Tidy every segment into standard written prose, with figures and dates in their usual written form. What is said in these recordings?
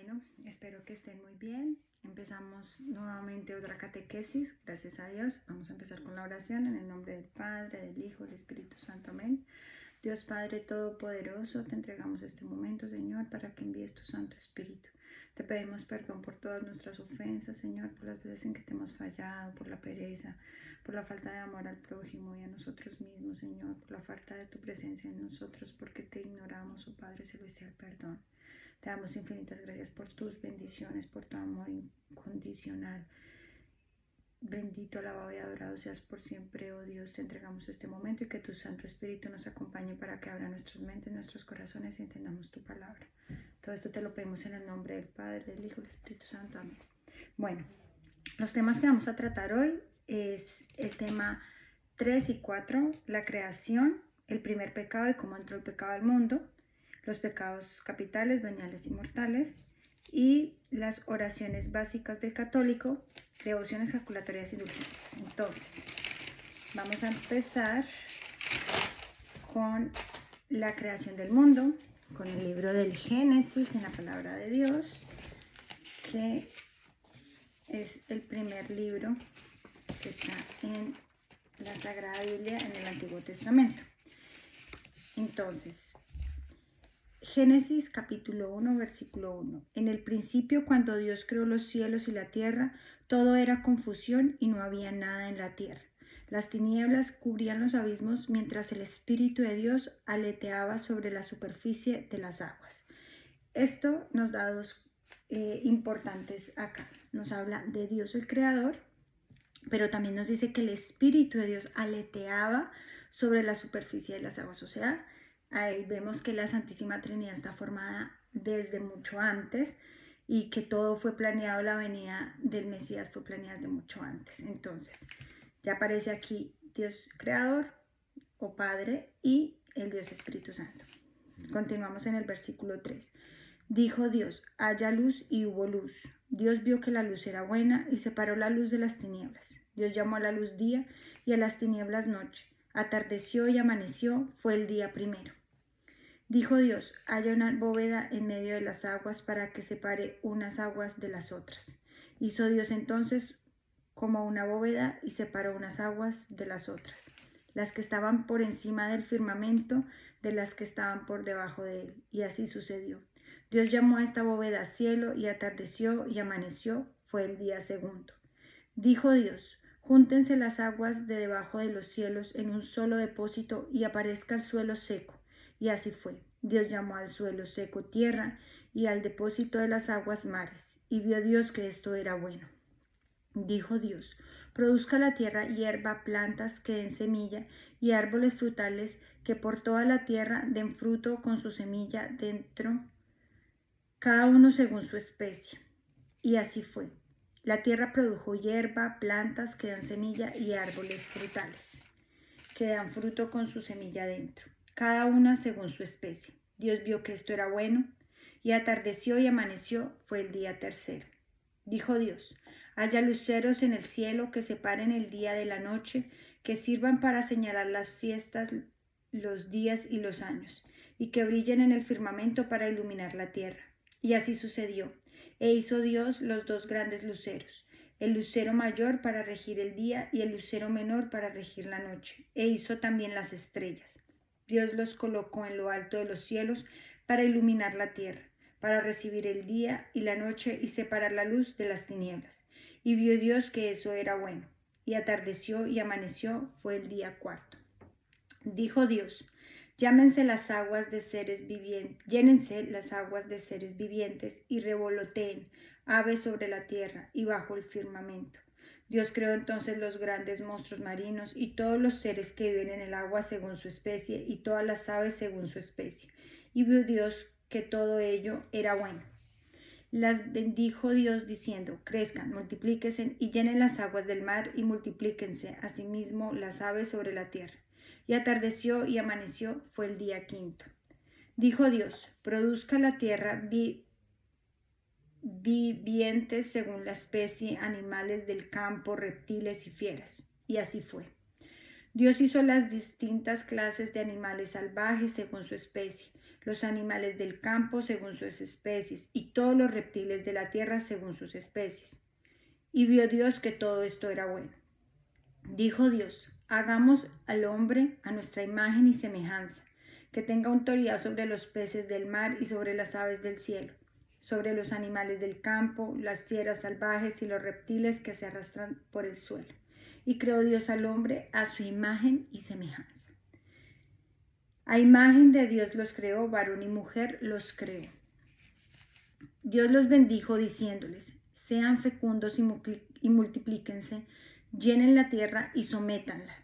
Bueno, espero que estén muy bien. Empezamos nuevamente otra catequesis, gracias a Dios. Vamos a empezar con la oración en el nombre del Padre, del Hijo, del Espíritu Santo. Amén. Dios Padre Todopoderoso, te entregamos este momento, Señor, para que envíes tu Santo Espíritu. Te pedimos perdón por todas nuestras ofensas, Señor, por las veces en que te hemos fallado, por la pereza, por la falta de amor al prójimo y a nosotros mismos, Señor, por la falta de tu presencia en nosotros, porque te ignoramos, oh Padre Celestial, perdón. Te damos infinitas gracias por tus bendiciones, por tu amor incondicional. Bendito, alabado y adorado seas por siempre, oh Dios. Te entregamos este momento y que tu Santo Espíritu nos acompañe para que abra nuestras mentes, nuestros corazones y entendamos tu palabra. Todo esto te lo pedimos en el nombre del Padre, del Hijo y del Espíritu Santo. Amén. Bueno, los temas que vamos a tratar hoy es el tema 3 y 4, la creación, el primer pecado y cómo entró el pecado al mundo, los pecados capitales, veniales y mortales, y las oraciones básicas del católico, devociones, jaculatorias y indulgencias. Entonces, vamos a empezar con la creación del mundo, con el libro del Génesis en la palabra de Dios, que es el primer libro que está en la Sagrada Biblia en el Antiguo Testamento. Entonces, Génesis capítulo 1, versículo 1. En el principio, cuando Dios creó los cielos y la tierra, todo era confusión y no había nada en la tierra. Las tinieblas cubrían los abismos mientras el Espíritu de Dios aleteaba sobre la superficie de las aguas. Esto nos da dos importantes acá. Nos habla de Dios el Creador, pero también nos dice que el Espíritu de Dios aleteaba sobre la superficie de las aguas. O sea, ahí vemos que la Santísima Trinidad está formada desde mucho antes y que todo fue planeado, la venida del Mesías fue planeada desde mucho antes. Entonces, ya aparece aquí Dios Creador o Padre y el Dios Espíritu Santo. Continuamos en el versículo 3. Dijo Dios, haya luz y hubo luz. Dios vio que la luz era buena y separó la luz de las tinieblas. Dios llamó a la luz día y a las tinieblas noche. Atardeció y amaneció, fue el día primero. Dijo Dios, haya una bóveda en medio de las aguas para que separe unas aguas de las otras. Hizo Dios entonces como una bóveda y separó unas aguas de las otras, las que estaban por encima del firmamento de las que estaban por debajo de él. Y así sucedió. Dios llamó a esta bóveda cielo y atardeció y amaneció, fue el día segundo. Dijo Dios, júntense las aguas de debajo de los cielos en un solo depósito y aparezca el suelo seco. Y así fue. Dios llamó al suelo seco tierra y al depósito de las aguas mares. Y vio Dios que esto era bueno. Dijo Dios, produzca la tierra hierba, plantas que den semilla y árboles frutales que por toda la tierra den fruto con su semilla dentro, cada uno según su especie. Y así fue. La tierra produjo hierba, plantas que dan semilla y árboles frutales que dan fruto con su semilla dentro, cada una según su especie. Dios vio que esto era bueno, y atardeció y amaneció, fue el día tercero. Dijo Dios, haya luceros en el cielo que separen el día de la noche, que sirvan para señalar las fiestas, los días y los años, y que brillen en el firmamento para iluminar la tierra. Y así sucedió, e hizo Dios los dos grandes luceros, el lucero mayor para regir el día y el lucero menor para regir la noche, e hizo también las estrellas. Dios los colocó en lo alto de los cielos para iluminar la tierra, para recibir el día y la noche y separar la luz de las tinieblas. Y vio Dios que eso era bueno. Y atardeció y amaneció, fue el día cuarto. Dijo Dios, llénense las aguas de seres vivientes y revoloteen aves sobre la tierra y bajo el firmamento. Dios creó entonces los grandes monstruos marinos y todos los seres que viven en el agua según su especie y todas las aves según su especie. Y vio Dios que todo ello era bueno. Las bendijo Dios diciendo, crezcan, multiplíquense y llenen las aguas del mar y multiplíquense asimismo las aves sobre la tierra. Y atardeció y amaneció, fue el día quinto. Dijo Dios, produzca la tierra vivientes según la especie, animales del campo, reptiles y fieras. Y así fue. Dios hizo las distintas clases de animales salvajes según su especie, los animales del campo según sus especies, y todos los reptiles de la tierra según sus especies. Y vio Dios que todo esto era bueno. Dijo Dios: hagamos al hombre a nuestra imagen y semejanza, que tenga autoridad sobre los peces del mar y sobre las aves del cielo, sobre los animales del campo, las fieras salvajes y los reptiles que se arrastran por el suelo. Y creó Dios al hombre a su imagen y semejanza. A imagen de Dios los creó, varón y mujer los creó. Dios los bendijo diciéndoles: sean fecundos y multiplíquense, llenen la tierra y sométanla.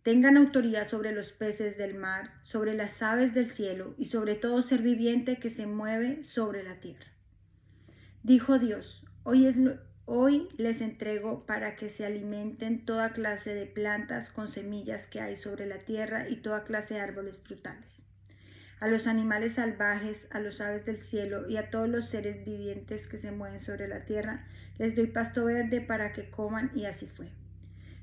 Tengan autoridad sobre los peces del mar, sobre las aves del cielo y sobre todo ser viviente que se mueve sobre la tierra. Dijo Dios: hoy les entrego para que se alimenten toda clase de plantas con semillas que hay sobre la tierra y toda clase de árboles frutales. A los animales salvajes, a los aves del cielo y a todos los seres vivientes que se mueven sobre la tierra, les doy pasto verde para que coman, y así fue.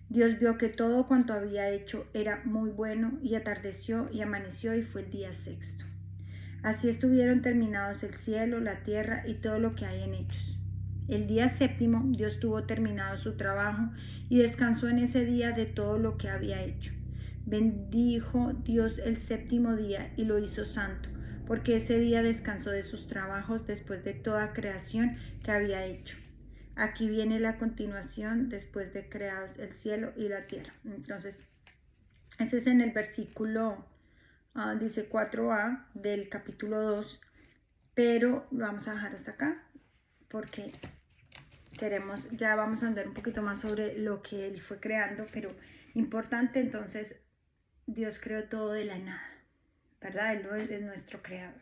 Dios vio que todo cuanto había hecho era muy bueno, y atardeció y amaneció y fue el día sexto. Así estuvieron terminados el cielo, la tierra y todo lo que hay en ellos. El día séptimo Dios tuvo terminado su trabajo y descansó en ese día de todo lo que había hecho. Bendijo Dios el séptimo día y lo hizo santo, porque ese día descansó de sus trabajos después de toda creación que había hecho. Aquí viene la continuación después de creados el cielo y la tierra. Entonces, ese es en el versículo, dice 4a del capítulo 2, pero lo vamos a dejar hasta acá porque ya vamos a andar un poquito más sobre lo que él fue creando, pero importante. Entonces, Dios creó todo de la nada, ¿verdad? Él es nuestro creador.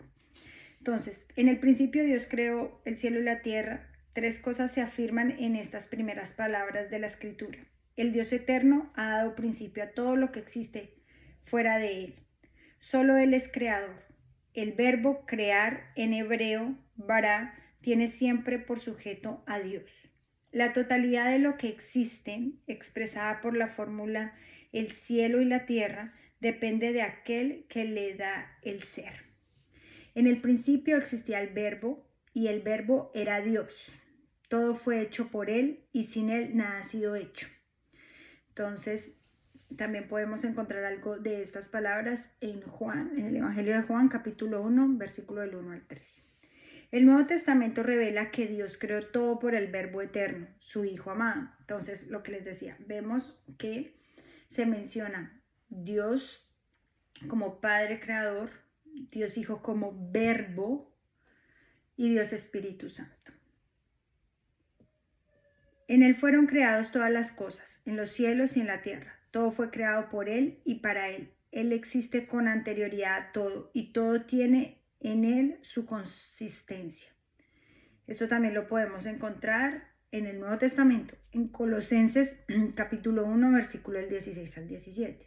Entonces, en el principio Dios creó el cielo y la tierra. Tres cosas se afirman en estas primeras palabras de la Escritura. El Dios eterno ha dado principio a todo lo que existe fuera de él. Solo él es creador. El verbo crear en hebreo, bara, tiene siempre por sujeto a Dios. La totalidad de lo que existe, expresada por la fórmula el cielo y la tierra, depende de aquel que le da el ser. En el principio existía el verbo, y el verbo era Dios. Todo fue hecho por él, y sin él nada ha sido hecho. Entonces, también podemos encontrar algo de estas palabras en el Evangelio de Juan, capítulo 1, versículo del 1 al 3. El Nuevo Testamento revela que Dios creó todo por el Verbo eterno, su Hijo amado. Entonces, lo que les decía, vemos que se menciona Dios como Padre Creador, Dios Hijo como Verbo y Dios Espíritu Santo. En Él fueron creadas todas las cosas, en los cielos y en la tierra. Todo fue creado por Él y para Él. Él existe con anterioridad a todo, y todo tiene en Él su consistencia. Esto también lo podemos encontrar en el Nuevo Testamento, en Colosenses capítulo 1, versículo del 16 al 17.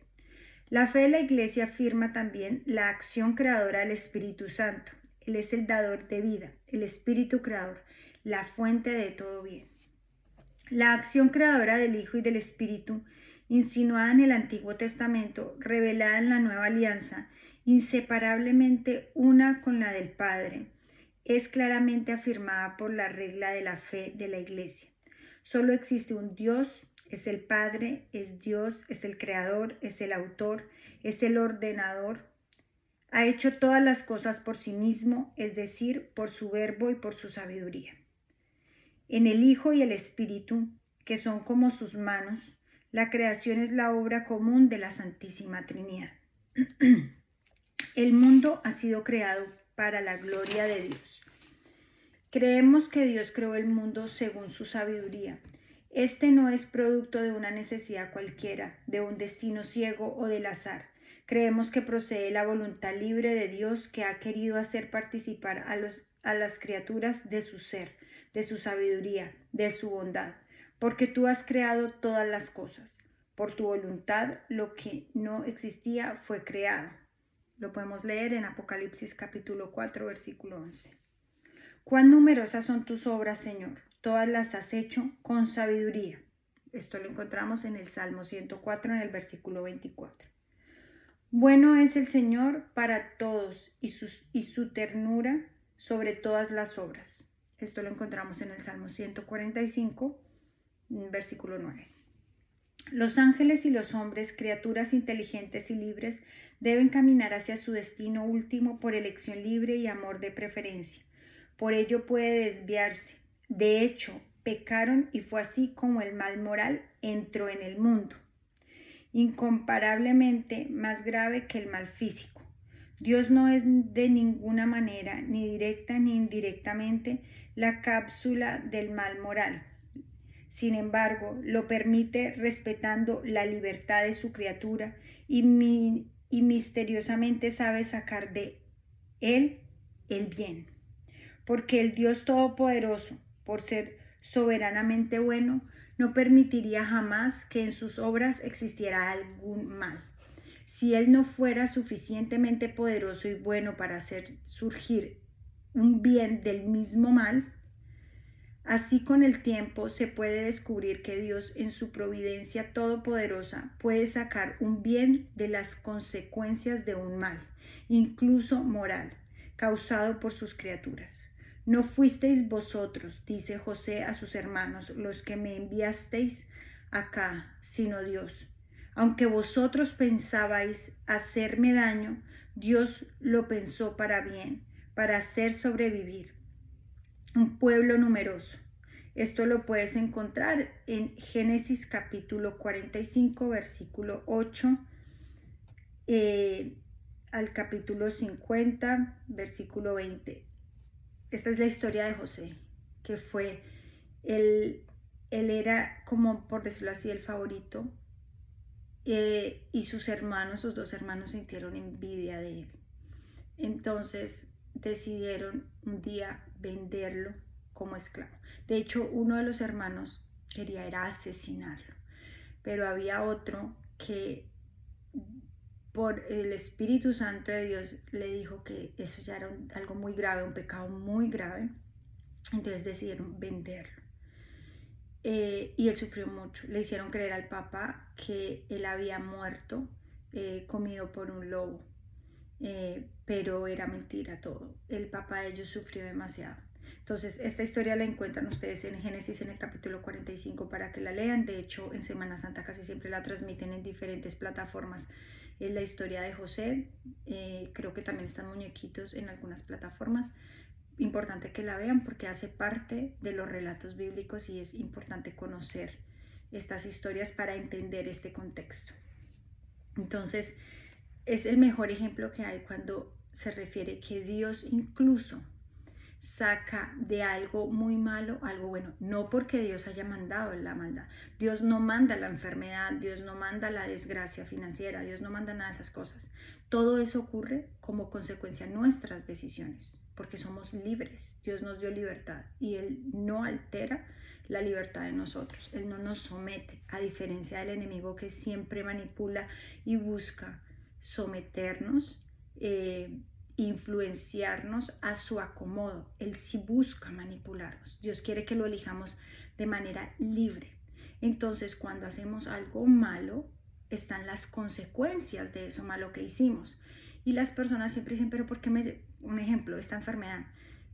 La fe de la Iglesia afirma también la acción creadora del Espíritu Santo. Él es el dador de vida, el Espíritu creador, la fuente de todo bien. La acción creadora del Hijo y del Espíritu, insinuada en el Antiguo Testamento, revelada en la Nueva Alianza, inseparablemente una con la del Padre, es claramente afirmada por la regla de la fe de la Iglesia. Solo existe un Dios, es el Padre, es Dios, es el Creador, es el Autor, es el Ordenador. Ha hecho todas las cosas por sí mismo, es decir, por su verbo y por su sabiduría. En el Hijo y el Espíritu, que son como sus manos, la creación es la obra común de la Santísima Trinidad. El mundo ha sido creado para la gloria de Dios. Creemos que Dios creó el mundo según su sabiduría. Este no es producto de una necesidad cualquiera, de un destino ciego o del azar. Creemos que procede de la voluntad libre de Dios, que ha querido hacer participar a las criaturas de su ser, de su sabiduría, de su bondad, porque tú has creado todas las cosas. Por tu voluntad, lo que no existía fue creado. Lo podemos leer en Apocalipsis capítulo 4, versículo 11. Cuán numerosas son tus obras, Señor. Todas las has hecho con sabiduría. Esto lo encontramos en el Salmo 104, en el versículo 24. Bueno es el Señor para todos y su ternura sobre todas las obras. Esto lo encontramos en el Salmo 145, versículo 9. Los ángeles y los hombres, criaturas inteligentes y libres, deben caminar hacia su destino último por elección libre y amor de preferencia. Por ello puede desviarse. De hecho, pecaron y fue así como el mal moral entró en el mundo, incomparablemente más grave que el mal físico. Dios no es de ninguna manera, ni directa ni indirectamente, la cápsula del mal moral. Sin embargo, lo permite respetando la libertad de su criatura y misteriosamente sabe sacar de él el bien. Porque el Dios Todopoderoso, por ser soberanamente bueno, no permitiría jamás que en sus obras existiera algún mal. Si Él no fuera suficientemente poderoso y bueno para hacer surgir un bien del mismo mal, así con el tiempo se puede descubrir que Dios en su providencia todopoderosa puede sacar un bien de las consecuencias de un mal, incluso moral, causado por sus criaturas. No fuisteis vosotros, dice José a sus hermanos, los que me enviasteis acá, sino Dios. Aunque vosotros pensabais hacerme daño, Dios lo pensó para bien, para hacer sobrevivir un pueblo numeroso. Esto lo puedes encontrar en Génesis capítulo 45, versículo 8, al capítulo 50, versículo 20. Esta es la historia de José, que fue, él era como, por decirlo así, el favorito, y sus hermanos, sus dos hermanos, sintieron envidia de él. Entonces decidieron un día venderlo como esclavo. De hecho, uno de los hermanos quería era asesinarlo, pero había otro que por el Espíritu Santo de Dios le dijo que eso ya era algo muy grave, un pecado muy grave. Entonces decidieron venderlo. Y él sufrió mucho. Le hicieron creer al papá que él había muerto comido por un lobo. Pero era mentira todo. El papá de ellos sufrió demasiado. Entonces, esta historia la encuentran ustedes en Génesis en el capítulo 45 para que la lean. De hecho, en Semana Santa casi siempre la transmiten en diferentes plataformas. La historia de José, creo que también están muñequitos en algunas plataformas. Importante que la vean porque hace parte de los relatos bíblicos y es importante conocer estas historias para entender este contexto. Entonces, es el mejor ejemplo que hay cuando se refiere que Dios incluso saca de algo muy malo algo bueno, no porque Dios haya mandado la maldad. Dios no manda la enfermedad, Dios no manda la desgracia financiera, Dios no manda nada de esas cosas. Todo eso ocurre como consecuencia de nuestras decisiones, porque somos libres. Dios nos dio libertad y Él no altera la libertad de nosotros. Él no nos somete, a diferencia del enemigo que siempre manipula y busca someternos, influenciarnos a su acomodo. Él sí busca manipularnos. Dios quiere que lo elijamos de manera libre. Entonces, cuando hacemos algo malo, están las consecuencias de eso malo que hicimos. Y las personas siempre dicen, pero ¿por qué un ejemplo, esta enfermedad?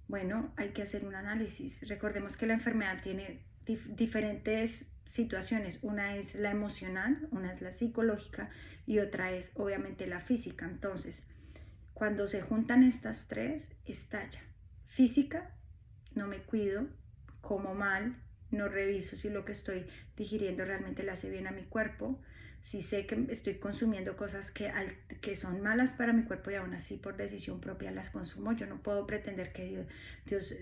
Bueno, hay que hacer un análisis. Recordemos que la enfermedad tiene diferentes situaciones. Una es la emocional, una es la psicológica y otra es obviamente la física. Entonces, cuando se juntan estas tres, estalla. Física, no me cuido, como mal, no reviso si lo que estoy digiriendo realmente le hace bien a mi cuerpo, si sé que estoy consumiendo cosas que son malas para mi cuerpo y aún así por decisión propia las consumo. Yo no puedo pretender que Dios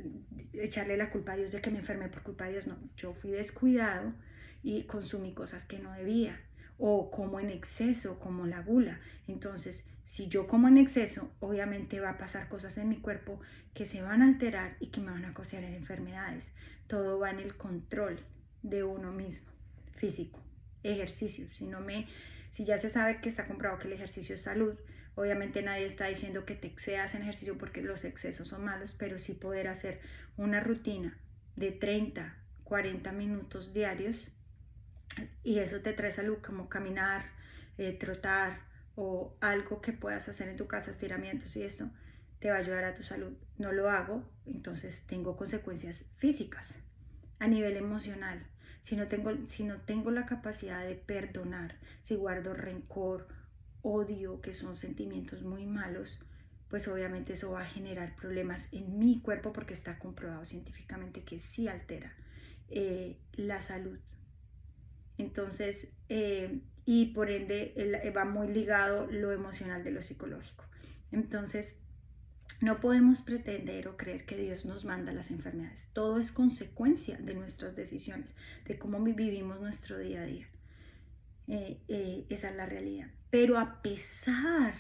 echarle la culpa a Dios de que me enfermé por culpa de Dios. No, yo fui descuidado y consumí cosas que no debía, o como en exceso, como la gula. Entonces, si yo como en exceso, obviamente va a pasar cosas en mi cuerpo que se van a alterar y que me van a causar enfermedades. Todo va en el control de uno mismo, físico, ejercicio. Si ya se sabe que está comprobado que el ejercicio es salud, obviamente nadie está diciendo que te excedas en ejercicio porque los excesos son malos, pero sí poder hacer una rutina de 30, 40 minutos diarios y eso te trae salud, como caminar, trotar o algo que puedas hacer en tu casa, estiramientos y esto, te va a ayudar a tu salud. No lo hago, entonces tengo consecuencias físicas. A nivel emocional, si no tengo la capacidad de perdonar, si guardo rencor, odio, que son sentimientos muy malos, pues obviamente eso va a generar problemas en mi cuerpo porque está comprobado científicamente que sí altera la salud. Entonces, y por ende va muy ligado lo emocional de lo psicológico. Entonces, no podemos pretender o creer que Dios nos manda las enfermedades. Todo es consecuencia de nuestras decisiones, de cómo vivimos nuestro día a día. Esa es la realidad. Pero a pesar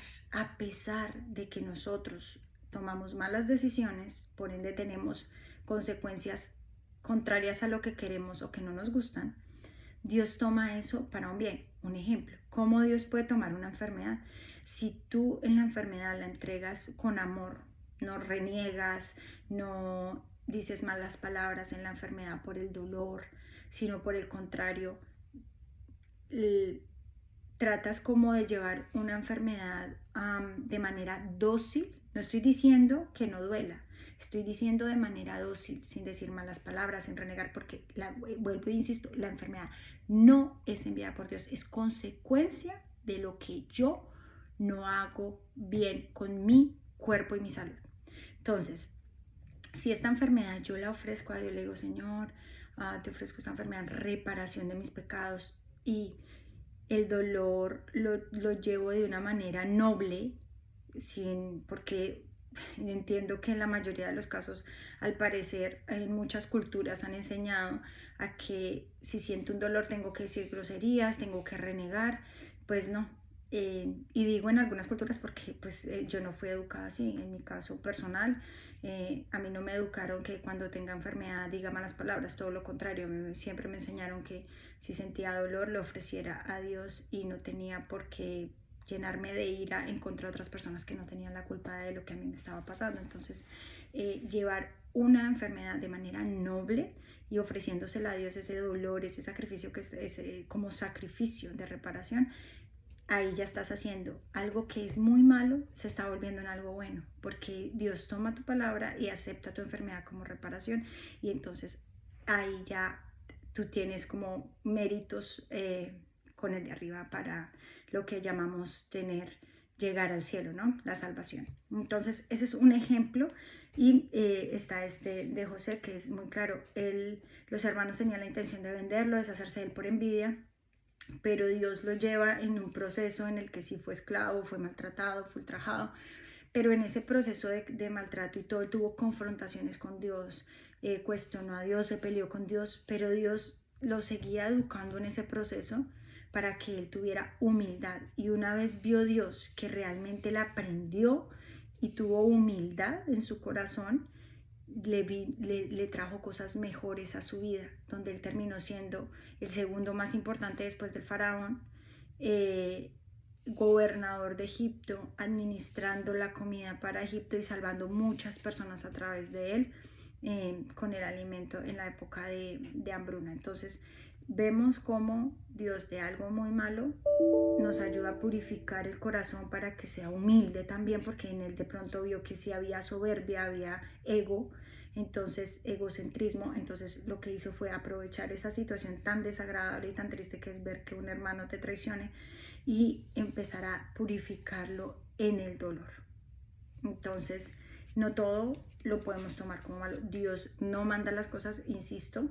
de que nosotros tomamos malas decisiones, por ende tenemos consecuencias contrarias a lo que queremos o que no nos gustan, Dios toma eso para un bien. Un ejemplo, ¿cómo Dios puede tomar una enfermedad? Si tú en la enfermedad la entregas con amor, no reniegas, no dices malas palabras en la enfermedad por el dolor, sino por el contrario, tratas como de llevar una enfermedad de manera dócil. No estoy diciendo que no duela, estoy diciendo de manera dócil, sin decir malas palabras, sin renegar, porque vuelvo e insisto, la enfermedad no es enviada por Dios, es consecuencia de lo que yo no hago bien con mi cuerpo y mi salud. Entonces, si esta enfermedad yo la ofrezco a Dios, le digo, Señor, te ofrezco esta enfermedad en reparación de mis pecados, y el dolor lo llevo de una manera noble, porque entiendo que en la mayoría de los casos, al parecer, en muchas culturas han enseñado a que si siento un dolor tengo que decir groserías, tengo que renegar. Pues no. Y digo en algunas culturas porque pues, yo no fui educada así. En mi caso personal, a mí no me educaron que cuando tenga enfermedad diga malas palabras, todo lo contrario. Siempre me enseñaron que si sentía dolor le ofreciera a Dios y no tenía por qué llenarme de ira en contra de otras personas que no tenían la culpa de lo que a mí me estaba pasando. Entonces, llevar una enfermedad de manera noble y ofreciéndosela a Dios, ese dolor, ese sacrificio, que es como sacrificio de reparación, ahí ya estás haciendo algo que es muy malo, se está volviendo en algo bueno, porque Dios toma tu palabra y acepta tu enfermedad como reparación, y entonces ahí ya tú tienes como méritos con el de arriba para lo que llamamos llegar al cielo, ¿no? La salvación. Entonces, ese es un ejemplo. Y está este de José, que es muy claro. Los hermanos tenían la intención de venderlo, deshacerse de él por envidia, pero Dios lo lleva en un proceso en el que sí fue esclavo, fue maltratado, fue ultrajado, pero en ese proceso de maltrato y todo, tuvo confrontaciones con Dios, cuestionó a Dios, se peleó con Dios, pero Dios lo seguía educando en ese proceso para que él tuviera humildad. Y una vez vio Dios que realmente la aprendió y tuvo humildad en su corazón, le trajo cosas mejores a su vida, donde él terminó siendo el segundo más importante después del faraón, gobernador de Egipto, administrando la comida para Egipto y salvando muchas personas a través de él, con el alimento en la época de hambruna. Entonces vemos cómo Dios, de algo muy malo, nos ayuda a purificar el corazón para que sea humilde también, porque en él de pronto vio que sí había soberbia, había ego, entonces egocentrismo. Entonces lo que hizo fue aprovechar esa situación tan desagradable y tan triste que es ver que un hermano te traicione y empezar a purificarlo en el dolor. Entonces, no todo lo podemos tomar como malo. Dios no manda las cosas, insisto,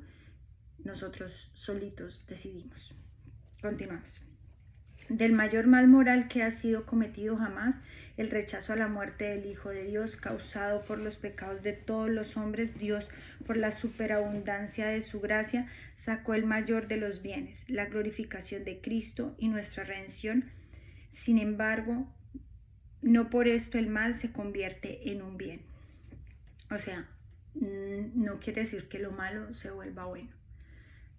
nosotros solitos decidimos. Continuamos. Del mayor mal moral que ha sido cometido jamás, el rechazo a la muerte del Hijo de Dios, causado por los pecados de todos los hombres, Dios, por la superabundancia de su gracia, sacó el mayor de los bienes, la glorificación de Cristo y nuestra redención. Sin embargo, no por esto el mal se convierte en un bien. O sea, no quiere decir que lo malo se vuelva bueno.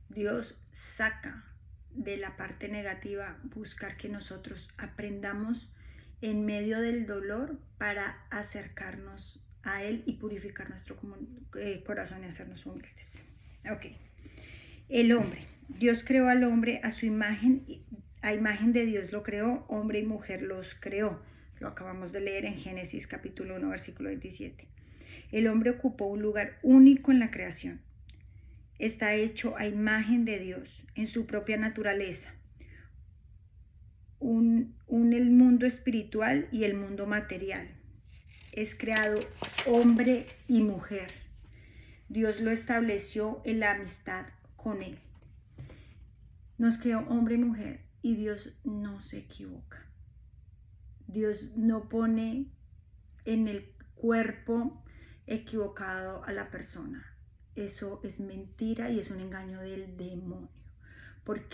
Dios saca de la parte negativa, buscar que nosotros aprendamos en medio del dolor para acercarnos a Él y purificar nuestro corazón y hacernos humildes. Ok. El hombre. Dios creó al hombre a su imagen A imagen de Dios lo creó, hombre y mujer los creó. Lo acabamos de leer en Génesis capítulo 1, versículo 27. El hombre ocupó un lugar único en la creación. Está hecho a imagen de Dios, en su propia naturaleza. El mundo espiritual y el mundo material. Es creado hombre y mujer. Dios lo estableció en la amistad con él. Nos creó hombre y mujer y Dios no se equivoca. Dios no pone en el cuerpo equivocado a la persona. Eso es mentira y es un engaño del demonio. ¿Por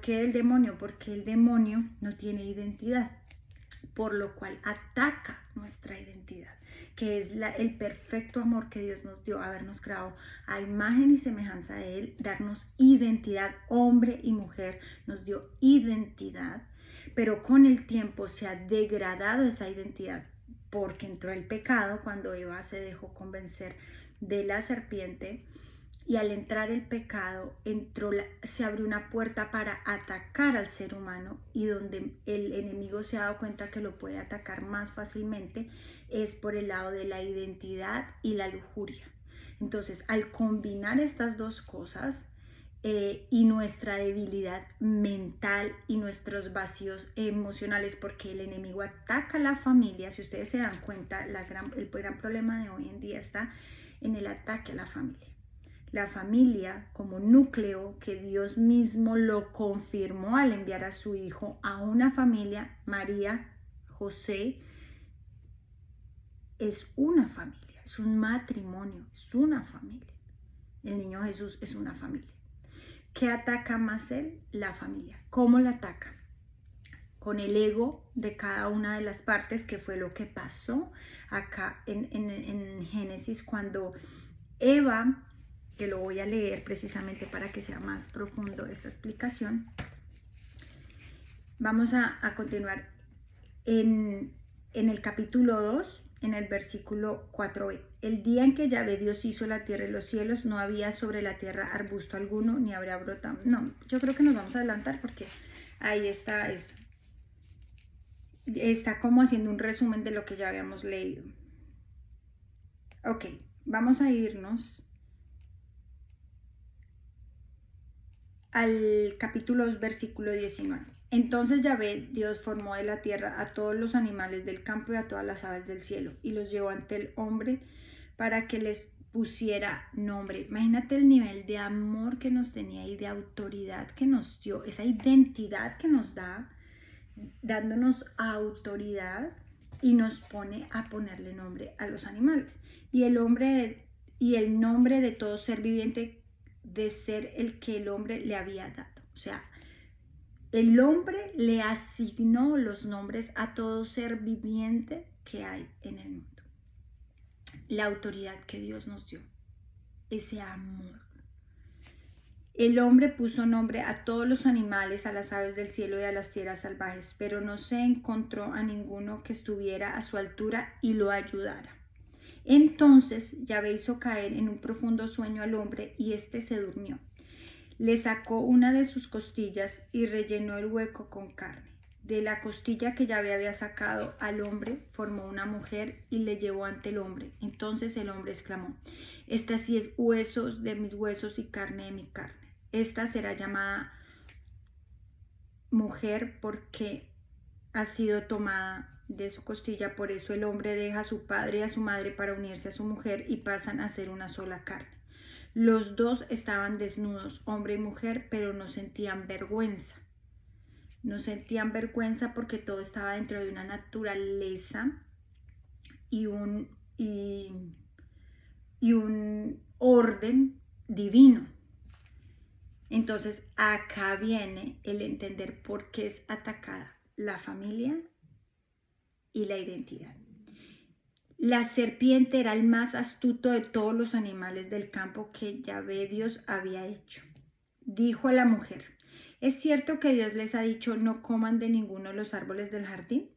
qué el demonio? Porque el demonio no tiene identidad, por lo cual ataca nuestra identidad, que es el perfecto amor que Dios nos dio, habernos creado a imagen y semejanza de Él, darnos identidad, hombre y mujer, nos dio identidad, pero con el tiempo se ha degradado esa identidad, porque entró el pecado cuando Eva se dejó convencer de la serpiente. Y al entrar el pecado, se abrió una puerta para atacar al ser humano, y donde el enemigo se ha dado cuenta que lo puede atacar más fácilmente es por el lado de la identidad y la lujuria. Entonces, al combinar estas dos cosas y nuestra debilidad mental y nuestros vacíos emocionales, porque el enemigo ataca a la familia, si ustedes se dan cuenta, el gran problema de hoy en día está en el ataque a la familia. La familia como núcleo que Dios mismo lo confirmó al enviar a su hijo a una familia, María, José, es una familia, es un matrimonio, es una familia. El niño Jesús es una familia. ¿Qué ataca más él? La familia. ¿Cómo la ataca? Con el ego de cada una de las partes, que fue lo que pasó acá en Génesis cuando Eva, que lo voy a leer precisamente para que sea más profundo esta explicación. Vamos a continuar en el capítulo 2, en el versículo 4b. El día en que Yahvé Dios hizo la tierra y los cielos, no había sobre la tierra arbusto alguno, ni habría brotado. No, yo creo que nos vamos a adelantar porque ahí está eso. Está como haciendo un resumen de lo que ya habíamos leído. Ok, vamos a irnos al capítulo 2, versículo 19. Entonces Yahvé, Dios, formó de la tierra a todos los animales del campo y a todas las aves del cielo, y los llevó ante el hombre para que les pusiera nombre. Imagínate el nivel de amor que nos tenía y de autoridad que nos dio, esa identidad que nos da, dándonos autoridad, y nos pone a ponerle nombre a los animales. Y el nombre de todo ser viviente, de ser el que el hombre le había dado. O sea, el hombre le asignó los nombres a todo ser viviente que hay en el mundo. La autoridad que Dios nos dio, ese amor. El hombre puso nombre a todos los animales, a las aves del cielo y a las fieras salvajes, pero no se encontró a ninguno que estuviera a su altura y lo ayudara. Entonces Yahvé hizo caer en un profundo sueño al hombre, y éste se durmió. Le sacó una de sus costillas y rellenó el hueco con carne. De la costilla que Yahvé había sacado al hombre, formó una mujer y le llevó ante el hombre. Entonces el hombre exclamó: esta sí es huesos de mis huesos y carne de mi carne. Esta será llamada mujer porque ha sido tomada de su costilla. Por eso el hombre deja a su padre y a su madre para unirse a su mujer, y pasan a ser una sola carne. Los dos estaban desnudos, hombre y mujer, pero no sentían vergüenza. No sentían vergüenza porque todo estaba dentro de una naturaleza y un orden divino. Entonces acá viene el entender por qué es atacada la familia y la identidad. La serpiente era el más astuto de todos los animales del campo que Yahvé Dios había hecho. Dijo a la mujer: ¿es cierto que Dios les ha dicho no coman de ninguno de los árboles del jardín?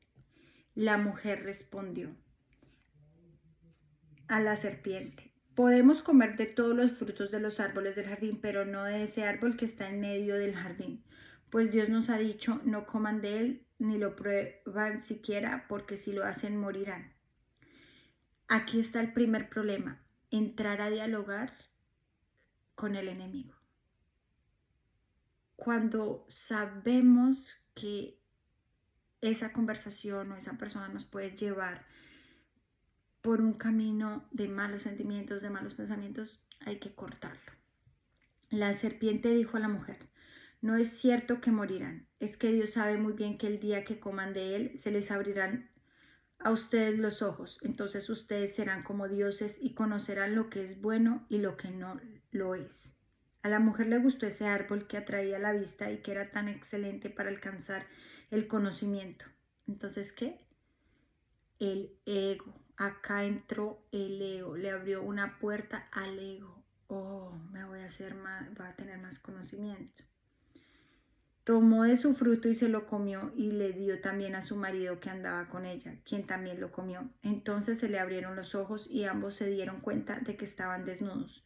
La mujer respondió a la serpiente: podemos comer de todos los frutos de los árboles del jardín, pero no de ese árbol que está en medio del jardín, pues Dios nos ha dicho, no coman de él, ni lo prueban siquiera, porque si lo hacen morirán. Aquí está el primer problema, entrar a dialogar con el enemigo. Cuando sabemos que esa conversación o esa persona nos puede llevar por un camino de malos sentimientos, de malos pensamientos, hay que cortarlo. La serpiente dijo a la mujer, no es cierto que morirán, es que Dios sabe muy bien que el día que coman de él se les abrirán a ustedes los ojos, entonces ustedes serán como dioses y conocerán lo que es bueno y lo que no lo es. A la mujer le gustó ese árbol que atraía la vista y que era tan excelente para alcanzar el conocimiento. Entonces, ¿qué? El ego. Acá entró el ego, le abrió una puerta al ego. Oh, me voy a hacer más, voy a tener más conocimiento. Tomó de su fruto y se lo comió y le dio también a su marido que andaba con ella, quien también lo comió. Entonces se le abrieron los ojos y ambos se dieron cuenta de que estaban desnudos.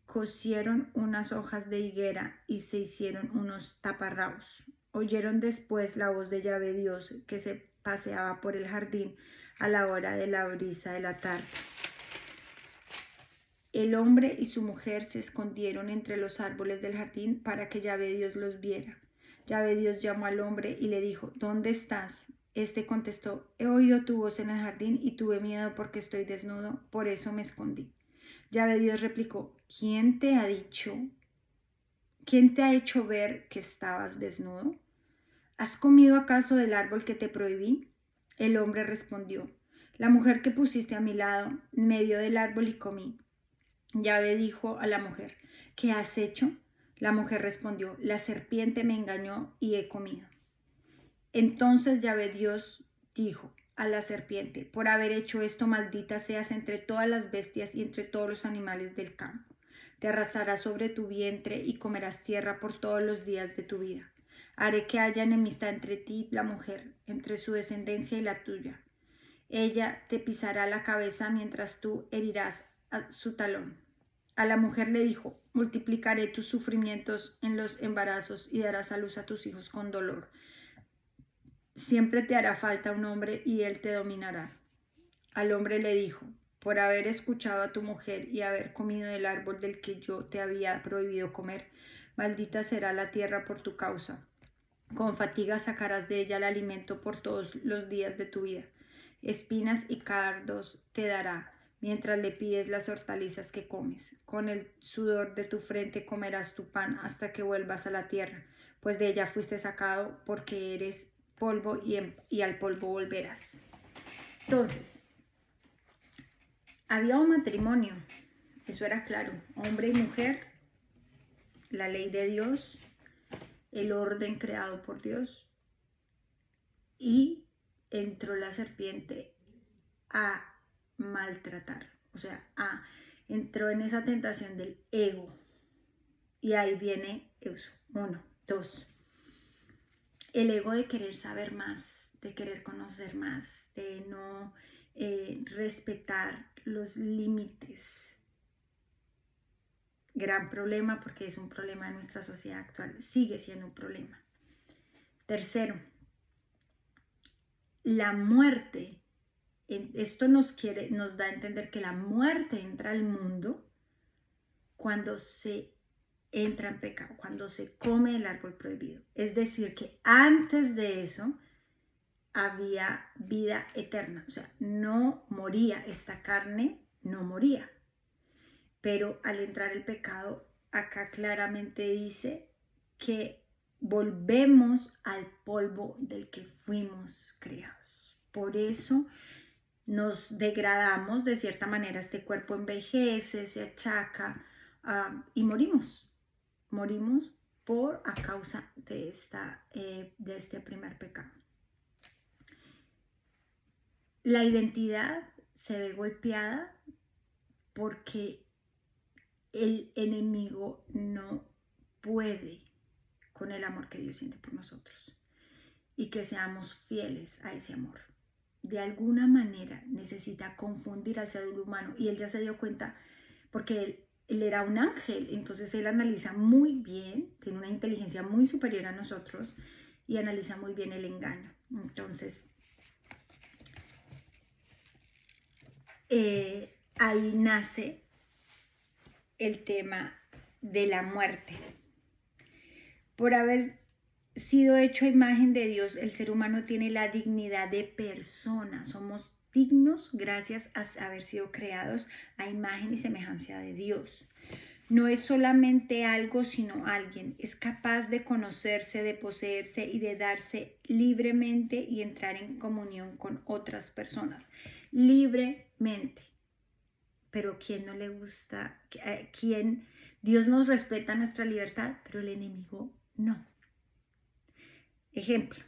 Cosieron unas hojas de higuera y se hicieron unos taparrabos. Oyeron después la voz de Yahvé Dios que se paseaba por el jardín a la hora de la brisa de la tarde. El hombre y su mujer se escondieron entre los árboles del jardín para que Yahvé Dios los viera. Yahvé Dios llamó al hombre y le dijo, ¿dónde estás? Este contestó, he oído tu voz en el jardín y tuve miedo porque estoy desnudo, por eso me escondí. Yahvé Dios replicó, ¿quién te ha hecho ver que estabas desnudo? ¿Has comido acaso del árbol que te prohibí? El hombre respondió, la mujer que pusiste a mi lado me dio del árbol y comí. Yahvé dijo a la mujer, ¿qué has hecho? La mujer respondió, la serpiente me engañó y he comido. Entonces Yahvé Dios dijo a la serpiente, por haber hecho esto, maldita seas entre todas las bestias y entre todos los animales del campo. Te arrastrarás sobre tu vientre y comerás tierra por todos los días de tu vida. Haré que haya enemistad entre ti y la mujer, entre su descendencia y la tuya. Ella te pisará la cabeza mientras tú herirás a su talón. A la mujer le dijo, multiplicaré tus sufrimientos en los embarazos y darás a luz a tus hijos con dolor. Siempre te hará falta un hombre y él te dominará. Al hombre le dijo, por haber escuchado a tu mujer y haber comido del árbol del que yo te había prohibido comer, maldita será la tierra por tu causa. Con fatiga sacarás de ella el alimento por todos los días de tu vida. Espinas y cardos te dará, mientras le pides las hortalizas que comes. Con el sudor de tu frente comerás tu pan hasta que vuelvas a la tierra, pues de ella fuiste sacado porque eres polvo y al polvo volverás. Entonces, había un matrimonio, eso era claro, hombre y mujer, la ley de Dios, el orden creado por Dios, y entró la serpiente a maltratar, o sea, entró en esa tentación del ego. Y ahí viene eso, 1, 2. El ego de querer saber más, de querer conocer más, de no respetar los límites. Gran problema porque es un problema de nuestra sociedad actual, sigue siendo un problema. Tercero, la muerte. Esto nos da a entender que la muerte entra al mundo cuando se entra en pecado, cuando se come el árbol prohibido. Es decir, que antes de eso había vida eterna, o sea, no moría, esta carne no moría. Pero al entrar el pecado, acá claramente dice que volvemos al polvo del que fuimos creados. Por eso nos degradamos, de cierta manera, este cuerpo envejece, se achaca y morimos. Morimos a causa de este primer pecado. La identidad se ve golpeada porque el enemigo no puede con el amor que Dios siente por nosotros y que seamos fieles a ese amor. De alguna manera necesita confundir al ser humano y él ya se dio cuenta porque él era un ángel, entonces él analiza muy bien, tiene una inteligencia muy superior a nosotros y analiza muy bien el engaño. Entonces, ahí nace el tema de la muerte. Por haber sido hecho a imagen de Dios, el ser humano tiene la dignidad de persona. Somos dignos gracias a haber sido creados a imagen y semejanza de Dios. No es solamente algo, sino alguien. Es capaz de conocerse, de poseerse y de darse libremente y entrar en comunión con otras personas. Libremente. Pero ¿quién no le gusta? ¿Quién? Dios nos respeta nuestra libertad, pero el enemigo no. Ejemplo.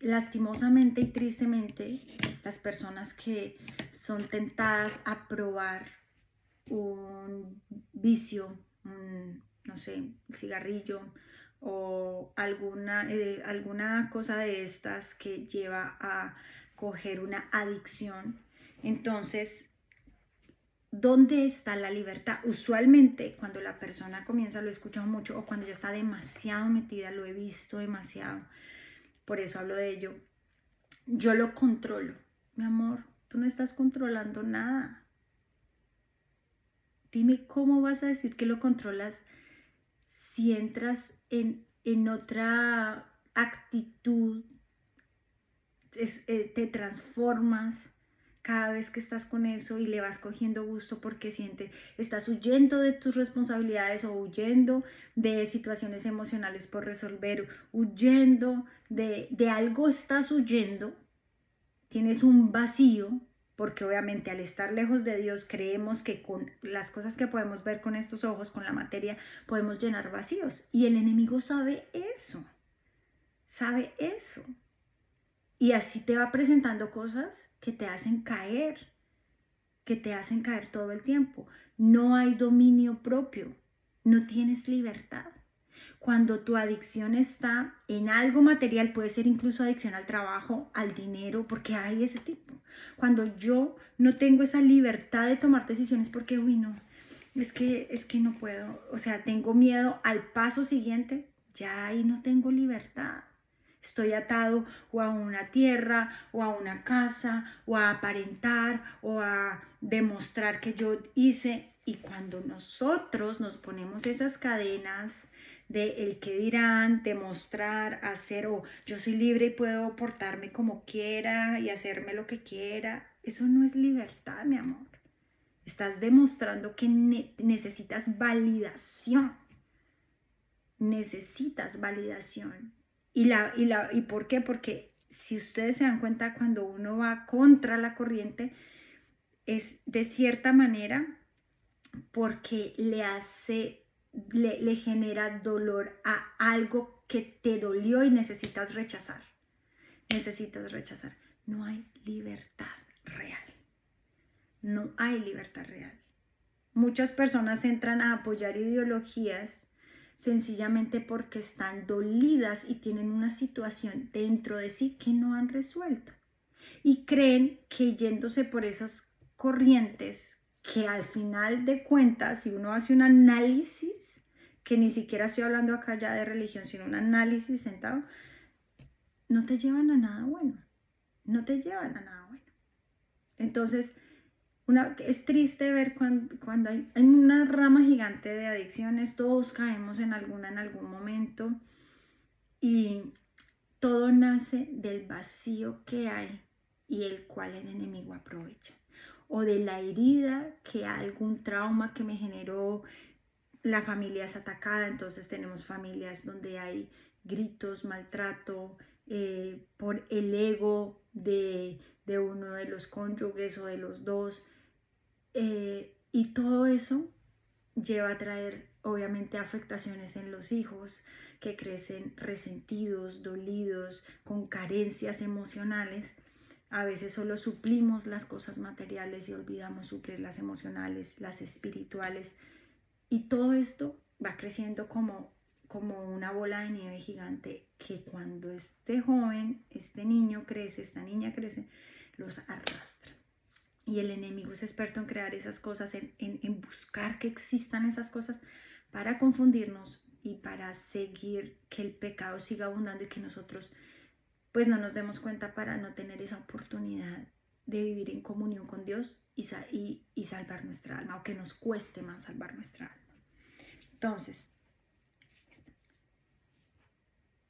Lastimosamente y tristemente, las personas que son tentadas a probar un vicio, no sé, el cigarrillo o alguna cosa de estas que lleva a coger una adicción, entonces, ¿dónde está la libertad? Usualmente cuando la persona comienza, lo he escuchado mucho, o cuando ya está demasiado metida, lo he visto demasiado, por eso hablo de ello, yo lo controlo. Mi amor, tú no estás controlando nada. Dime cómo vas a decir que lo controlas si entras en otra actitud, te transformas cada vez que estás con eso y le vas cogiendo gusto porque estás huyendo de tus responsabilidades o huyendo de situaciones emocionales por resolver, huyendo de algo estás huyendo, tienes un vacío, porque obviamente al estar lejos de Dios creemos que con las cosas que podemos ver con estos ojos, con la materia, podemos llenar vacíos. Y el enemigo sabe eso, sabe eso. Y así te va presentando cosas que te hacen caer todo el tiempo. No hay dominio propio, no tienes libertad. Cuando tu adicción está en algo material, puede ser incluso adicción al trabajo, al dinero, porque hay ese tipo. Cuando yo no tengo esa libertad de tomar decisiones porque, uy, no, es que no puedo, o sea, tengo miedo al paso siguiente, ya ahí no tengo libertad. Estoy atado o a una tierra, o a una casa, o a aparentar, o a demostrar que yo hice. Y cuando nosotros nos ponemos esas cadenas de el que dirán, demostrar, hacer, o yo soy libre y puedo portarme como quiera y hacerme lo que quiera, eso no es libertad, mi amor. Estás demostrando que necesitas validación. Necesitas validación. ¿Y por qué? Porque si ustedes se dan cuenta, cuando uno va contra la corriente, es de cierta manera porque le genera dolor a algo que te dolió y necesitas rechazar. Necesitas rechazar. No hay libertad real. No hay libertad real. Muchas personas entran a apoyar ideologías sencillamente porque están dolidas y tienen una situación dentro de sí que no han resuelto. Y creen que yéndose por esas corrientes, que al final de cuentas, si uno hace un análisis, que ni siquiera estoy hablando acá ya de religión, sino un análisis sentado, no te llevan a nada bueno. No te llevan a nada bueno. Entonces, es triste ver cuando hay una rama gigante de adicciones, todos caemos en algún momento y todo nace del vacío que hay y el cual el enemigo aprovecha, o de la herida que algún trauma que me generó, la familia es atacada, entonces tenemos familias donde hay gritos, maltrato, por el ego de uno de los cónyuges o de los dos. Y todo eso lleva a traer obviamente afectaciones en los hijos que crecen resentidos, dolidos, con carencias emocionales. A veces solo suplimos las cosas materiales y olvidamos suplir las emocionales, las espirituales. Y todo esto va creciendo como una bola de nieve gigante que cuando este joven, este niño crece, esta niña crece, los arrastra. Y el enemigo es experto en crear esas cosas, en buscar que existan esas cosas para confundirnos y para seguir que el pecado siga abundando y que nosotros pues no nos demos cuenta para no tener esa oportunidad de vivir en comunión con Dios y salvar nuestra alma, o que nos cueste más salvar nuestra alma. Entonces,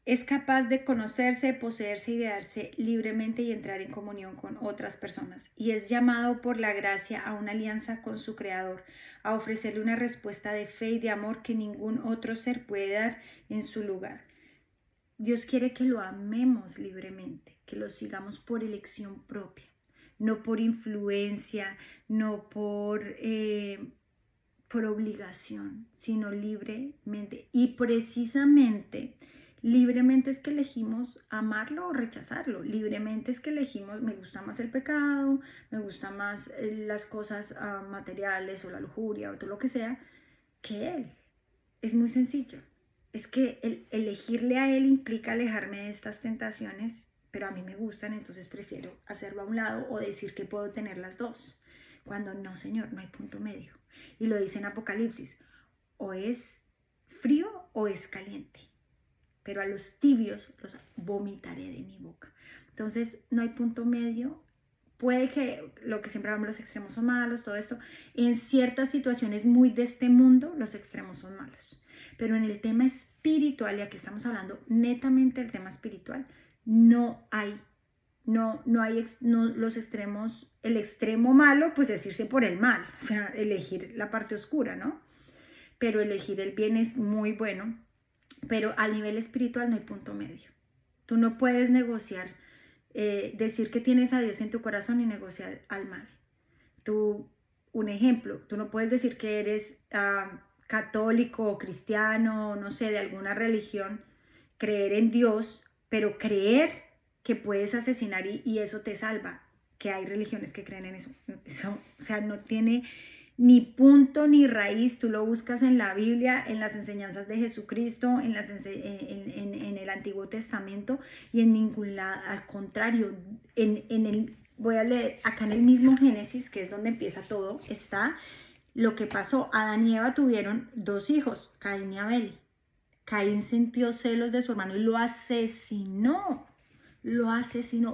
es capaz de conocerse, poseerse y de darse libremente y entrar en comunión con otras personas. Y es llamado por la gracia a una alianza con su Creador, a ofrecerle una respuesta de fe y de amor que ningún otro ser puede dar en su lugar. Dios quiere que lo amemos libremente, que lo sigamos por elección propia, no por influencia, no por obligación, sino libremente. Y precisamente, libremente es que elegimos amarlo o rechazarlo. Libremente es que elegimos, me gusta más el pecado, me gusta más las cosas materiales o la lujuria o todo lo que sea, que Él. Es muy sencillo. Es que elegirle a Él implica alejarme de estas tentaciones, pero a mí me gustan, entonces prefiero hacerlo a un lado o decir que puedo tener las dos. Cuando no, Señor, no hay punto medio. Y lo dice en Apocalipsis, o es frío o es caliente, pero a los tibios los vomitaré de mi boca. Entonces no hay punto medio. Puede que lo que siempre hablamos, los extremos son malos, todo esto. En ciertas situaciones muy de este mundo, los extremos son malos. Pero en el tema espiritual, y aquí estamos hablando netamente del tema espiritual, no hay los extremos. El extremo malo, pues es irse por el mal, o sea, elegir la parte oscura, ¿no? Pero elegir el bien es muy bueno, pero a nivel espiritual no hay punto medio. Tú no puedes negociar, decir que tienes a Dios en tu corazón y negociar al mal. Un ejemplo, tú no puedes decir que eres católico o cristiano, no sé, de alguna religión, creer en Dios, pero creer que puedes asesinar y eso te salva, que hay religiones que creen en eso. O sea, no tiene ni punto ni raíz. Tú lo buscas en la Biblia, en las enseñanzas de Jesucristo, en el Antiguo Testamento, y en ningún lado. Al contrario, voy a leer acá en el mismo Génesis, que es donde empieza todo, está lo que pasó. Adán y Eva tuvieron 2 hijos, Caín y Abel. Caín sintió celos de su hermano y lo asesinó.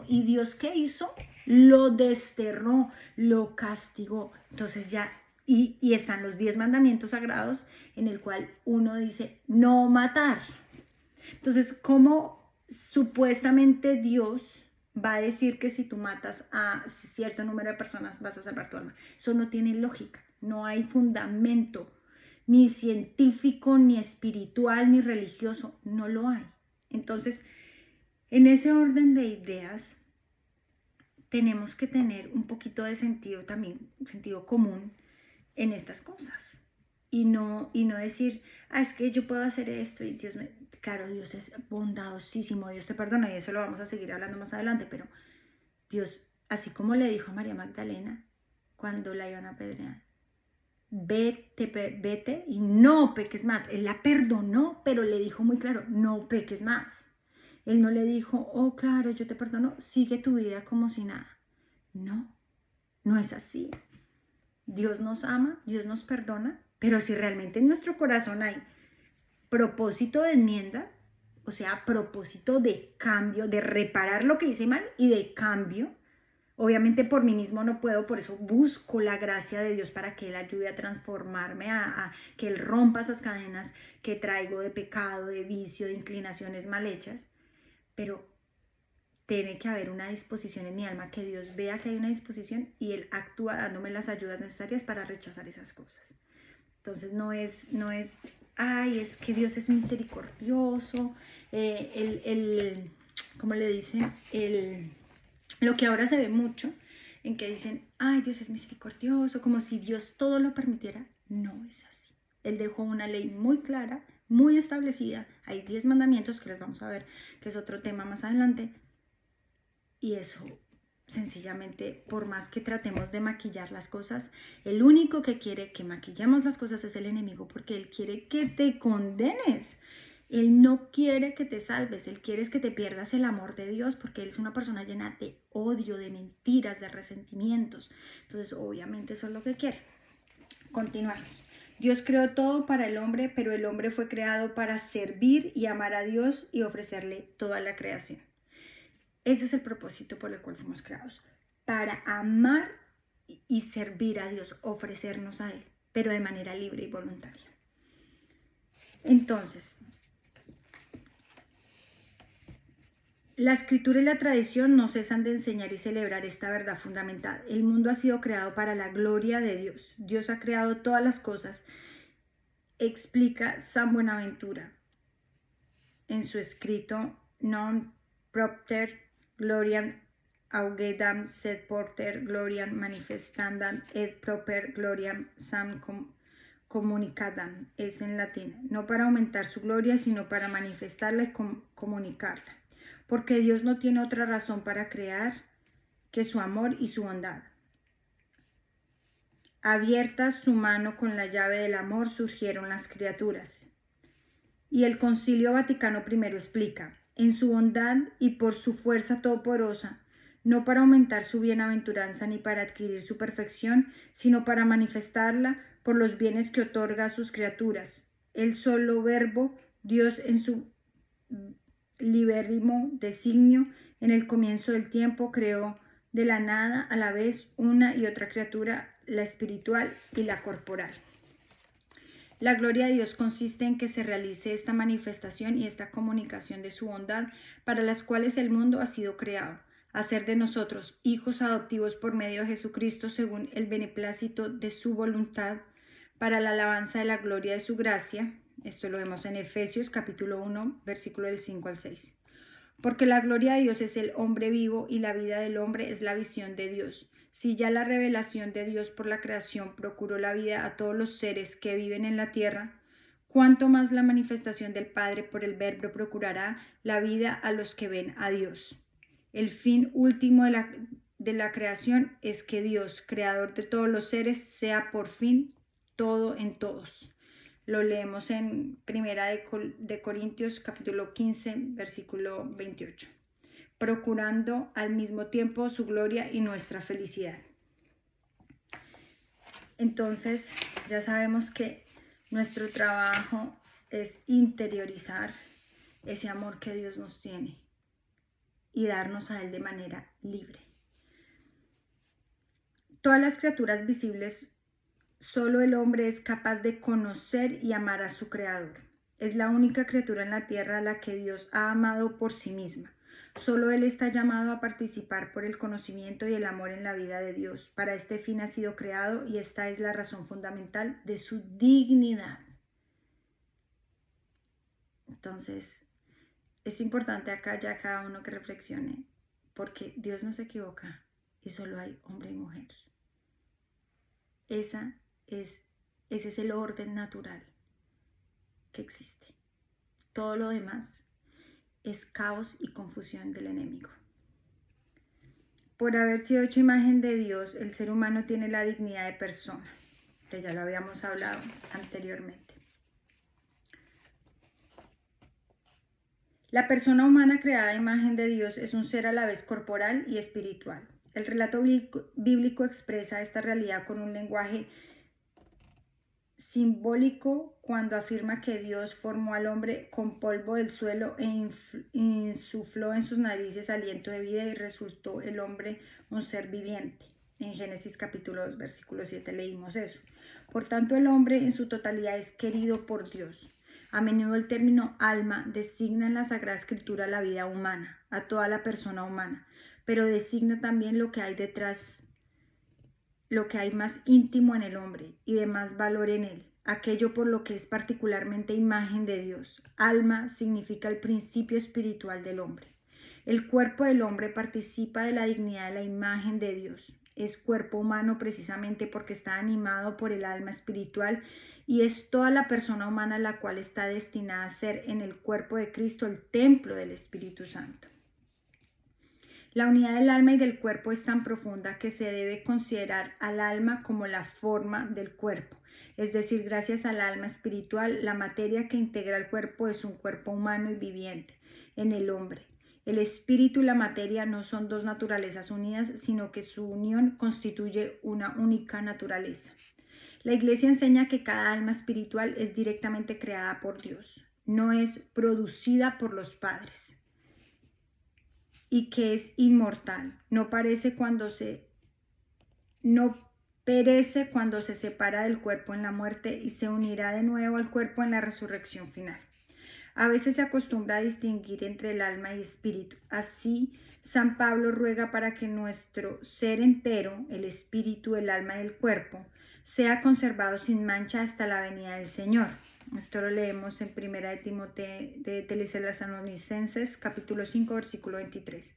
¿Y Dios qué hizo? Lo desterró, lo castigó. Entonces ya, y están los 10 mandamientos sagrados, en el cual uno dice no matar. Entonces, ¿cómo supuestamente Dios va a decir que si tú matas a cierto número de personas vas a salvar tu alma? Eso no tiene lógica, no hay fundamento, ni científico, ni espiritual, ni religioso, no lo hay. Entonces, en ese orden de ideas, tenemos que tener un poquito de sentido también, sentido común en estas cosas. Y no decir, es que yo puedo hacer esto y Dios me... Claro, Dios es bondadosísimo, Dios te perdona, y eso lo vamos a seguir hablando más adelante, pero Dios, así como le dijo a María Magdalena cuando la iban a apedrear, vete y no peques más. Él la perdonó, pero le dijo muy claro, no peques más. Él no le dijo, oh, claro, yo te perdono, sigue tu vida como si nada. No, no es así. Dios nos ama, Dios nos perdona, pero si realmente en nuestro corazón hay propósito de enmienda, o sea, propósito de cambio, de reparar lo que hice mal y de cambio, obviamente por mí mismo no puedo, por eso busco la gracia de Dios para que Él ayude a transformarme, a que Él rompa esas cadenas que traigo de pecado, de vicio, de inclinaciones mal hechas, pero tiene que haber una disposición en mi alma, que Dios vea que hay una disposición y Él actúa dándome las ayudas necesarias para rechazar esas cosas. Entonces no es, es que Dios es misericordioso, ¿cómo le dicen? Lo que ahora se ve mucho, en que dicen, Dios es misericordioso, como si Dios todo lo permitiera. No es así. Él dejó una ley muy clara, muy establecida. Hay 10 mandamientos que les vamos a ver, que es otro tema más adelante. Y eso, sencillamente, por más que tratemos de maquillar las cosas, el único que quiere que maquillemos las cosas es el enemigo, porque él quiere que te condenes. Él no quiere que te salves, Él quiere es que te pierdas el amor de Dios, porque Él es una persona llena de odio, de mentiras, de resentimientos. Entonces, obviamente eso es lo que quiere. Continuamos. Dios creó todo para el hombre, pero el hombre fue creado para servir y amar a Dios y ofrecerle toda la creación. Ese es el propósito por el cual fuimos creados, para amar y servir a Dios, ofrecernos a Él, pero de manera libre y voluntaria. Entonces, la escritura y la tradición no cesan de enseñar y celebrar esta verdad fundamental. El mundo ha sido creado para la gloria de Dios. Dios ha creado todas las cosas, explica San Buenaventura en su escrito Non propter gloriam augedam sed porter gloriam manifestandam et proper gloriam sam comunicadam. Es en latín. No para aumentar su gloria, sino para manifestarla y comunicarla. Porque Dios no tiene otra razón para crear que su amor y su bondad. Abierta su mano con la llave del amor, surgieron las criaturas. Y el Concilio Vaticano I explica, en su bondad y por su fuerza todopoderosa, no para aumentar su bienaventuranza ni para adquirir su perfección, sino para manifestarla por los bienes que otorga a sus criaturas. El solo Verbo, Dios en su libérrimo designio, en el comienzo del tiempo, creó de la nada a la vez una y otra criatura, la espiritual y la corporal. La gloria de Dios consiste en que se realice esta manifestación y esta comunicación de su bondad, para las cuales el mundo ha sido creado, hacer de nosotros hijos adoptivos por medio de Jesucristo según el beneplácito de su voluntad, para la alabanza de la gloria de su gracia. Esto lo vemos en Efesios capítulo 1, versículo del 5 al 6. Porque la gloria de Dios es el hombre vivo y la vida del hombre es la visión de Dios. Si ya la revelación de Dios por la creación procuró la vida a todos los seres que viven en la tierra, ¿cuánto más la manifestación del Padre por el Verbo procurará la vida a los que ven a Dios? El fin último de la creación es que Dios, creador de todos los seres, sea por fin todo en todos. Lo leemos en Primera de Corintios capítulo 15, versículo 28. Procurando al mismo tiempo su gloria y nuestra felicidad. Entonces, ya sabemos que nuestro trabajo es interiorizar ese amor que Dios nos tiene y darnos a Él de manera libre. Todas las criaturas visibles, solo el hombre es capaz de conocer y amar a su Creador. Es la única criatura en la tierra a la que Dios ha amado por sí misma. Solo Él está llamado a participar por el conocimiento y el amor en la vida de Dios. Para este fin ha sido creado y esta es la razón fundamental de su dignidad. Entonces, es importante acá ya cada uno que reflexione, porque Dios no se equivoca y solo hay hombre y mujer. Ese es el orden natural que existe. Todo lo demás es caos y confusión del enemigo. Por haber sido hecho imagen de Dios, el ser humano tiene la dignidad de persona, que ya lo habíamos hablado anteriormente. La persona humana creada a imagen de Dios es un ser a la vez corporal y espiritual. El relato bíblico expresa esta realidad con un lenguaje simbólico cuando afirma que Dios formó al hombre con polvo del suelo e insufló en sus narices aliento de vida y resultó el hombre un ser viviente. En Génesis capítulo 2, versículo 7 leímos eso. Por tanto, el hombre en su totalidad es querido por Dios. A menudo el término alma designa en la Sagrada Escritura la vida humana, a toda la persona humana, pero designa también lo que hay detrás, lo que hay más íntimo en el hombre y de más valor en él, aquello por lo que es particularmente imagen de Dios. Alma significa el principio espiritual del hombre. El cuerpo del hombre participa de la dignidad de la imagen de Dios. Es cuerpo humano precisamente porque está animado por el alma espiritual y es toda la persona humana la cual está destinada a ser en el cuerpo de Cristo el templo del Espíritu Santo. La unidad del alma y del cuerpo es tan profunda que se debe considerar al alma como la forma del cuerpo. Es decir, gracias al alma espiritual, la materia que integra el cuerpo es un cuerpo humano y viviente en el hombre. El espíritu y la materia no son dos naturalezas unidas, sino que su unión constituye una única naturaleza. La Iglesia enseña que cada alma espiritual es directamente creada por Dios, no es producida por los padres, y que es inmortal, no perece cuando se separa del cuerpo en la muerte y se unirá de nuevo al cuerpo en la resurrección final. A veces se acostumbra a distinguir entre el alma y espíritu. Así, San Pablo ruega para que nuestro ser entero, el espíritu, el alma y el cuerpo, sea conservado sin mancha hasta la venida del Señor. Esto lo leemos en 1 de Timoteo de Tesalonicenses, capítulo 5, versículo 23.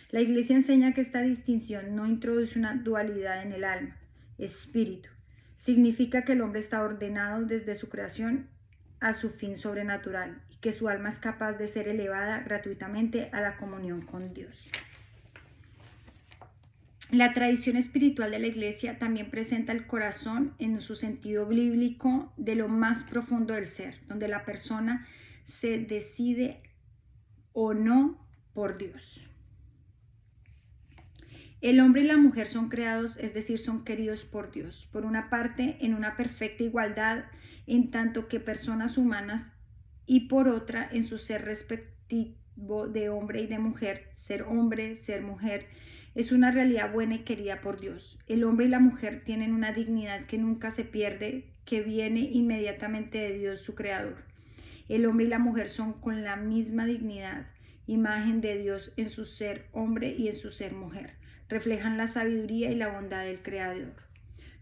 La Iglesia enseña que esta distinción no introduce una dualidad en el alma, espíritu. Significa que el hombre está ordenado desde su creación a su fin sobrenatural y que su alma es capaz de ser elevada gratuitamente a la comunión con Dios. La tradición espiritual de la Iglesia también presenta el corazón en su sentido bíblico de lo más profundo del ser, donde la persona se decide o no por Dios. El hombre y la mujer son creados, es decir, son queridos por Dios, por una parte en una perfecta igualdad en tanto que personas humanas y por otra en su ser respectivo de hombre y de mujer, ser hombre, ser mujer, es una realidad buena y querida por Dios. El hombre y la mujer tienen una dignidad que nunca se pierde, que viene inmediatamente de Dios, su creador. El hombre y la mujer son con la misma dignidad, imagen de Dios en su ser hombre y en su ser mujer. Reflejan la sabiduría y la bondad del creador.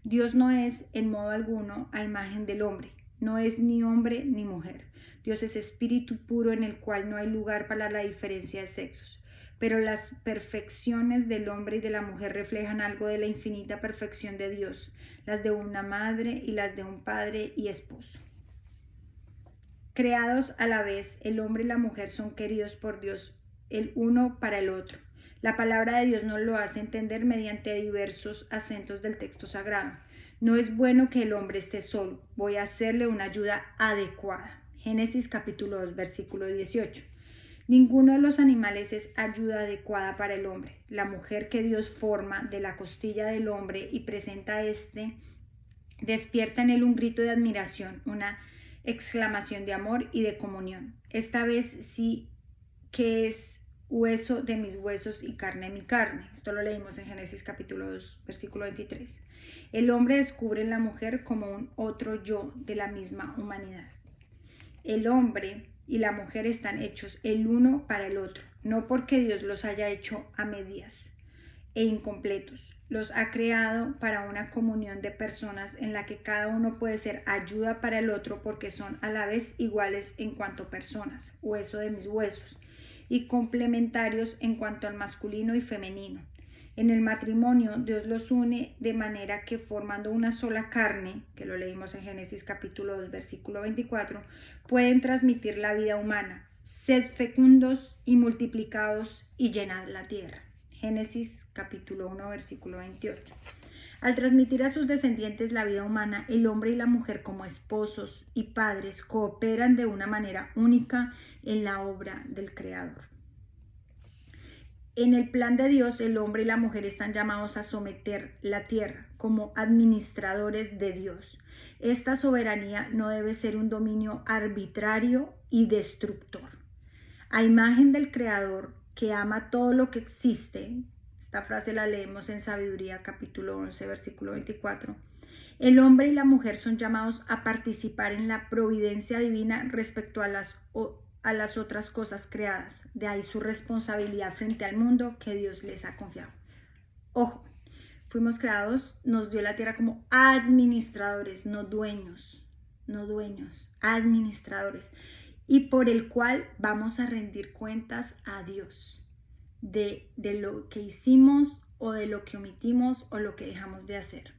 Dios no es en modo alguno a imagen del hombre, no es ni hombre ni mujer. Dios es espíritu puro en el cual no hay lugar para la diferencia de sexos. Pero las perfecciones del hombre y de la mujer reflejan algo de la infinita perfección de Dios, las de una madre y las de un padre y esposo. Creados a la vez, el hombre y la mujer son queridos por Dios, el uno para el otro. La palabra de Dios nos lo hace entender mediante diversos acentos del texto sagrado. No es bueno que el hombre esté solo, voy a hacerle una ayuda adecuada. Génesis capítulo 2, versículo 18. Ninguno de los animales es ayuda adecuada para el hombre. La mujer que Dios forma de la costilla del hombre y presenta a éste, despierta en él un grito de admiración, una exclamación de amor y de comunión. Esta vez sí que es hueso de mis huesos y carne de mi carne. Esto lo leímos en Génesis capítulo 2, versículo 23. El hombre descubre en la mujer como un otro yo de la misma humanidad. El hombre y la mujer están hechos el uno para el otro, no porque Dios los haya hecho a medias e incompletos. Los ha creado para una comunión de personas en la que cada uno puede ser ayuda para el otro porque son a la vez iguales en cuanto a personas, hueso de mis huesos, y complementarios en cuanto al masculino y femenino. En el matrimonio, Dios los une de manera que formando una sola carne, que lo leímos en Génesis capítulo 2, versículo 24, pueden transmitir la vida humana. Sed fecundos y multiplicados y llenad la tierra. Génesis capítulo 1, versículo 28. Al transmitir a sus descendientes la vida humana, el hombre y la mujer como esposos y padres cooperan de una manera única en la obra del Creador. En el plan de Dios, el hombre y la mujer están llamados a someter la tierra como administradores de Dios. Esta soberanía no debe ser un dominio arbitrario y destructor. A imagen del Creador que ama todo lo que existe, esta frase la leemos en Sabiduría capítulo 11, versículo 24, el hombre y la mujer son llamados a participar en la providencia divina respecto a las otras cosas creadas. De ahí su responsabilidad frente al mundo que Dios les ha confiado. Ojo, fuimos creados, nos dio la tierra como administradores, no dueños, administradores, y por el cual vamos a rendir cuentas a Dios de lo que hicimos o de lo que omitimos o lo que dejamos de hacer.